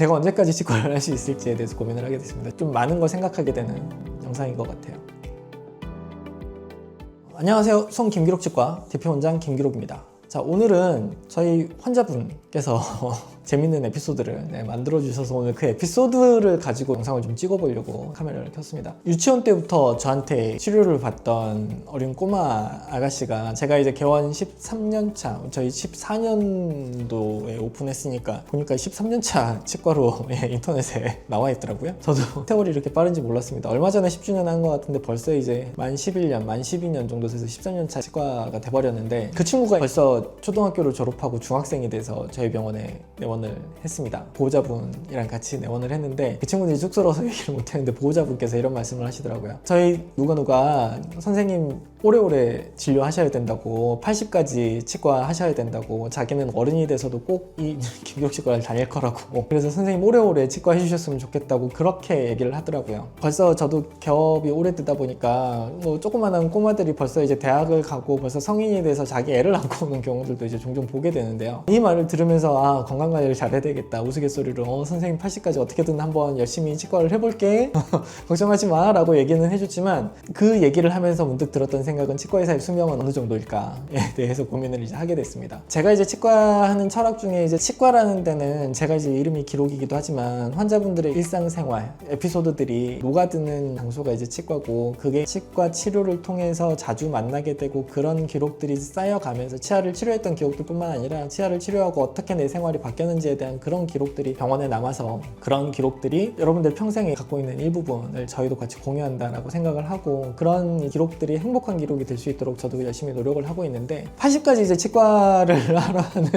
제가 언제까지 치과를 할 수 있을지에 대해서 고민을 하게 됐습니다. 좀 많은 걸 생각하게 되는 영상인 것 같아요. 안녕하세요. 송김기록 치과 대표원장 김기록입니다. 자, 오늘은 저희 환자분께서 재밌는 에피소드를 만들어 주셔서 오늘 그 에피소드를 가지고 영상을 좀 찍어보려고 카메라를 켰습니다. 유치원 때부터 저한테 치료를 받던 어린 꼬마 아가씨가 제가 이제 개원 13년차, 저희 14년도에 오픈했으니까 보니까 13년차 치과로 인터넷에 나와 있더라고요. 저도 세월이 이렇게 빠른지 몰랐습니다. 얼마 전에 10주년 한 것 같은데 벌써 이제 만 11년, 만 12년 정도 돼서 13년차 치과가 돼버렸는데, 그 친구가 벌써 초등학교를 졸업하고 중학생이 돼서 저희 병원에 내원을 했습니다. 보호자분이랑 같이 내원을 했는데, 그 친구들이 쑥스러워서 얘기를 못했는데 보호자분께서 이런 말씀을 하시더라고요. 저희 누가 선생님 오래오래 진료하셔야 된다고, 80까지 치과 하셔야 된다고, 자기는 어른이 돼서도 꼭 이 김기록 치과를 다닐 거라고, 그래서 선생님 오래오래 치과 해주셨으면 좋겠다고 그렇게 얘기를 하더라고요. 벌써 저도 개업이 오래되다 보니까 뭐 조그만한 꼬마들이 벌써 이제 대학을 가고 벌써 성인이 돼서 자기 애를 안고 오는 경우들도 이제 종종 보게 되는데요. 이 말을 들으면서 건강관리를 잘해야 되겠다 우스갯소리로 선생님 80까지 어떻게든 한번 열심히 치과를 해볼게 걱정하지 마 라고 얘기는 해줬지만, 그 얘기를 하면서 문득 들었던 생각은 치과의사의 수명은 어느 정도일까에 대해서 고민을 이제 하게 됐습니다. 제가 이제 치과하는 철학 중에 이제 치과라는 데는 제가 이제 이름이 기록이기도 하지만 환자분들의 일상생활 에피소드들이 녹아드는 장소가 이제 치과고, 그게 치과 치료를 통해서 자주 만나게 되고 그런 기록들이 쌓여가면서 치아를 치료했던 기록들 뿐만 아니라 치아를 치료하고 어떻게 내 생활이 바뀌었는지에 대한 그런 기록들이 병원에 남아서, 그런 기록들이 여러분들 평생에 갖고 있는 일부분을 저희도 같이 공유한다라고 생각을 하고, 그런 기록들이 행복한 기록이 될 수 있도록 저도 열심히 노력을 하고 있는데, 80까지 이제 치과를 하러 하는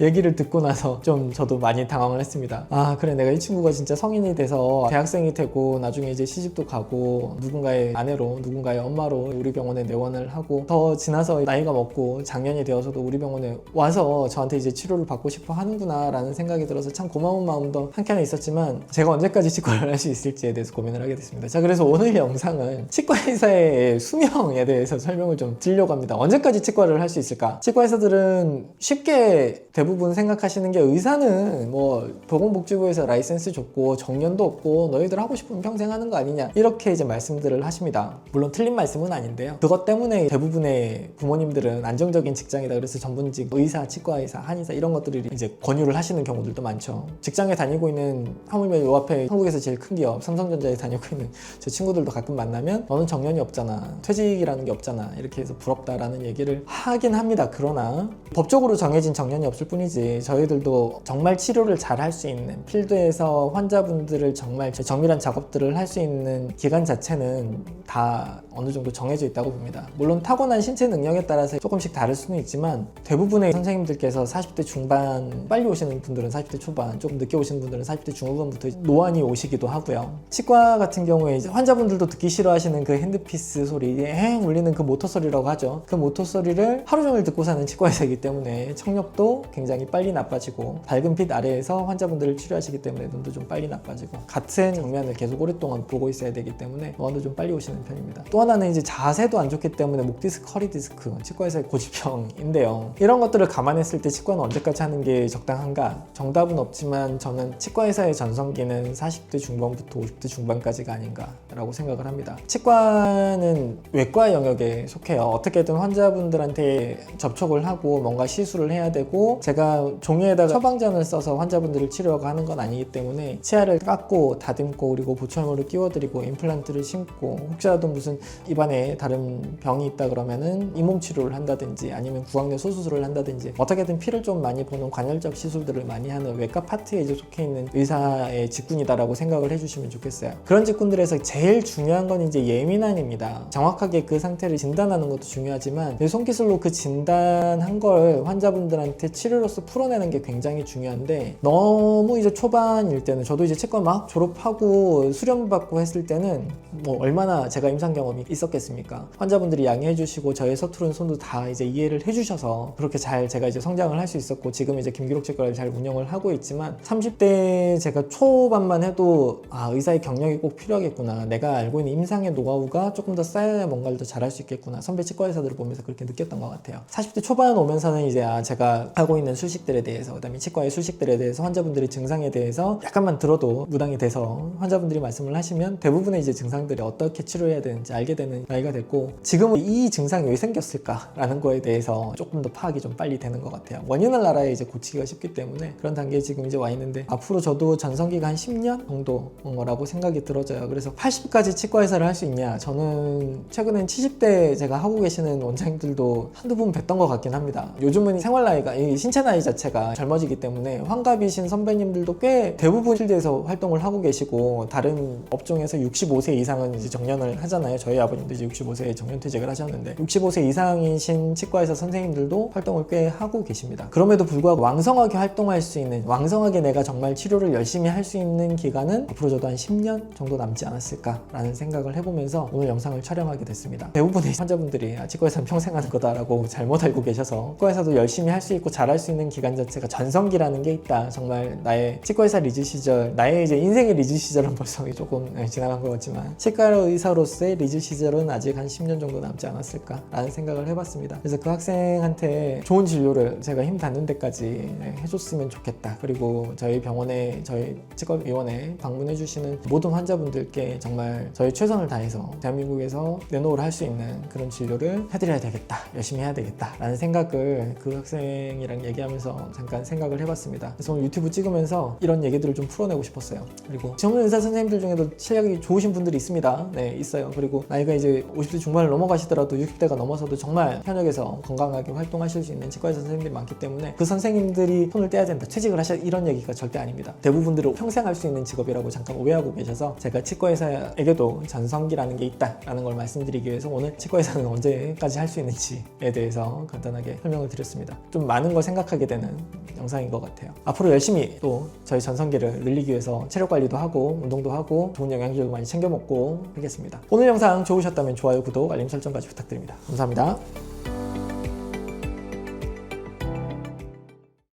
얘기를 듣고 나서 좀 저도 많이 당황을 했습니다. 아, 그래, 내가 이 친구가 진짜 성인이 돼서 대학생이 되고 나중에 이제 시집도 가고 누군가의 아내로 누군가의 엄마로 우리 병원에 내원을 하고 더 지나서 나이가 먹고 장년이 되어서도 우리 병원에 와서 저한테 이제 치료를 받고 싶어 하는구나 라는 생각이 들어서 참 고마운 마음도 한켠에 있었지만, 제가 언제까지 치과를 할 수 있을지에 대해서 고민을 하게 됐습니다. 자, 그래서 오늘 영상은 치과의사의 수명에 대해서 설명을 좀 드리려고 합니다. 언제까지 치과를 할 수 있을까? 치과의사들은 쉽게 대부분 생각하시는 게, 의사는 뭐 보건복지부에서 라이센스 줬고 정년도 없고 너희들 하고 싶으면 평생 하는 거 아니냐, 이렇게 이제 말씀들을 하십니다. 물론 틀린 말씀은 아닌데요. 그것 때문에 대부분의 부모님들은 안정적인 직장이다 그래서 전문직 의사, 치과의사, 한의사 이런 것들을 이제 권유를 하시는 경우들도 많죠. 직장에 다니고 있는, 하물며 요 앞에 한국에서 제일 큰 기업 삼성전자에 다니고 있는 제 친구들도 가끔 만나면 너는 정년이 없잖아, 퇴직이라는 게 없잖아, 이렇게 해서 부럽다라는 얘기를 하긴 합니다. 그러나 법적으로 정해진 정년이 없을 뿐이지 저희들도 정말 치료를 잘 할 수 있는 필드에서 환자분들을 정말 정밀한 작업들을 할 수 있는 기간 자체는 다 어느 정도 정해져 있다고 봅니다. 물론 타고난 신체 능력에 따라서 조금씩 다를 수는 있지만, 대부분의 선생님들께서 40대 중반, 빨리 오시는 분들은 40대 초반, 조금 늦게 오시는 분들은 40대 중후반부터 노안이 오시기도 하고요. 치과 같은 경우에 이제 환자분들도 듣기 싫어하시는 그 핸드피스 소리, 행 울리는 그 모터 소리라고 하죠. 그 모터 소리를 하루 종일 듣고 사는 치과의사이기 때문에 청력도 굉장히 빨리 나빠지고, 밝은 빛 아래에서 환자분들을 치료하시기 때문에 눈도 좀 빨리 나빠지고, 같은 장면을 계속 오랫동안 보고 있어야 되기 때문에 노안도 좀 빨리 오시는 편입니다. 또 하나는 이제 자세도 안 좋기 때문에 목 디스크, 허리 디스크, 치과의사의 고지병인데요. 이런 것들을 감안했을 때 치과는 언제까지 하는 게 적당한가? 정답은 없지만 저는 치과의사의 전성기는 40대 중반부터 50대 중반까지가 아닌가라고 생각을 합니다. 치과는 외과 영역에 속해요. 어떻게든 환자분들한테 접촉을 하고 뭔가 시술을 해야 되고, 제가 종이에다가 처방전을 써서 환자분들을 치료하고 하는 건 아니기 때문에 치아를 깎고 다듬고 그리고 보철물을 끼워드리고 임플란트를 심고, 혹시라도 무슨 입안에 다른 병이 있다 그러면은 잇몸 치료를 한다든지 아니면 구강내 소수술을 한다든지 어떻게든 피를 좀 많이 보는 관열적 시술들을 많이 하는 외과 파트에 이제 속해 있는 의사의 직군이다라고 생각을 해주시면 좋겠어요. 그런 직군들에서 제일 중요한 건 이제 예민함입니다. 정확하게 그 상태를 진단하는 것도 중요하지만 손기술로 그 진단한 걸 환자분들한테 치료로서 풀어내는 게 굉장히 중요한데, 너무 이제 초반일 때는, 저도 이제 치과 막 졸업하고 수련 받고 했을 때는 뭐 얼마나 제가 임상 경험이 있었겠습니까? 환자분들이 양해해 주시고 저의 서투른 손도 다 이제 이해를 해 주셔서 그렇게 잘 제가 이제 성장을 할 수 있었고, 지금 이제 김기록 치과를 치과를 잘 운영을 하고 있지만 30대 제가 초반만 해도 의사의 경력이 꼭 필요하겠구나, 내가 알고 있는 임상의 노하우가 조금 더 쌓여야 뭔가를 더 잘할 수 있겠구나, 선배 치과 의사들을 보면서 그렇게 느꼈던 것 같아요. 40대 초반 오면서는 이제 제가 하고 있는 수식들에 대해서, 그다음에 치과의 수식들에 대해서, 환자분들의 증상에 대해서 약간만 들어도 무당이 돼서 환자분들이 말씀을 하시면 대부분의 이제 증상들이 어떻게 치료해야 되는지 알게 되는 나이가 됐고, 지금은 이 증상이 왜 생겼을까라는 거에 대해서 조금 더 파악이 좀 빨리 되는 것 같아요. 원인을 알아야 이제 고치기가 쉽기 때문에 그런 단계에 지금 이제 와 있는데, 앞으로 저도 전성기가 한 10년 정도라고 생각이 들어져요. 그래서 80까지 치과 의사를 할 수 있냐, 저는 최근엔 70대 제가 하고 계시는 원장님들도 한두 분 뵀던 것 같긴 합니다. 요즘은 생활 나이가, 이 신체 나이 자체가 젊어지기 때문에 환갑이신 선배님들도 꽤 대부분 필드에서 활동을 하고 계시고, 다른 업종에서 65세 이상은 이제 정년을 하잖아요. 저희 아버님도 이제 65세에 정년퇴직을 하셨는데 65세 이상이신 치과의사 선생님들도 활동을 꽤 하고 계십니다. 그럼에도 불구하고 왕성하게 활동할 수 있는, 왕성하게 내가 정말 치료를 열심히 할 수 있는 기간은 앞으로 저도 한 10년 정도 남지 않았을까라는 생각을 해보면서 오늘 영상을 촬영하게 됐습니다. 대부분의 환자분들이 치과의사는 평생 하는 거다라고 잘못 알고 계셔서, 치과의사도 열심히 할 수 있고 잘할 수 있는 기간 자체가 전성기라는 게 있다. 정말 나의 치과의사 리즈 시절, 나의 이제 인생의 리즈 시절은 벌써 조금 지나간 것 같지만 치과의사로서의 리즈 시절은 아직 한 10년 정도 남지 않았을까라는 생각을 해봤습니다. 그래서 그 학생한테 좋은 진료를 제가 힘 닿는 데까지 해줬으면 좋겠다. 그리고 저희 병원에, 저희 치과의원에 방문해 주시는 모든 환자분들께 정말 저희 최선을 다해서 대한민국에서 내노를 할 수 있는 그런 진료를 해드려야 되겠다, 열심히 해야 되겠다 라는 생각을 그 학생이랑 얘기하면서 잠깐 생각을 해봤습니다. 그래서 오늘 유튜브 찍으면서 이런 얘기들을 좀 풀어내고 싶었어요. 그리고 전문 의사 선생님들 중에도 실력이 좋으신 분들이 있습니다. 네, 있어요. 그리고 나이가 이제 50대 중반을 넘어가시더라도 60대가 넘어서도 정말 현역에서 건강하게 활동하실 수 있는 치과의사 선생님들이 많기 때문에 그 선생님들이 손을 떼야 된다, 퇴직을 하셔야, 이런 얘기가 절대 아닙니다. 대부분들은 평생 할 수 있는 직업이라고 잠깐 오해하고 계셔서, 제가 치과의사에게도 전성기라는 게 있다라는 걸 말씀드리기 위해서 오늘 치과의사는 언제까지 할 수 있는지에 대해서 간단하게 설명을 드렸습니다. 좀 많은 걸 생각하게 되는 영상인 것 같아요. 앞으로 열심히 또 저희 전성기를 늘리기 위해서 체력 관리도 하고 운동도 하고 좋은 영양제도 많이 챙겨 먹고 하겠습니다. 오늘 영상 좋으셨다면 좋아요, 구독, 알림 설정까지 부탁드립니다. 감사합니다.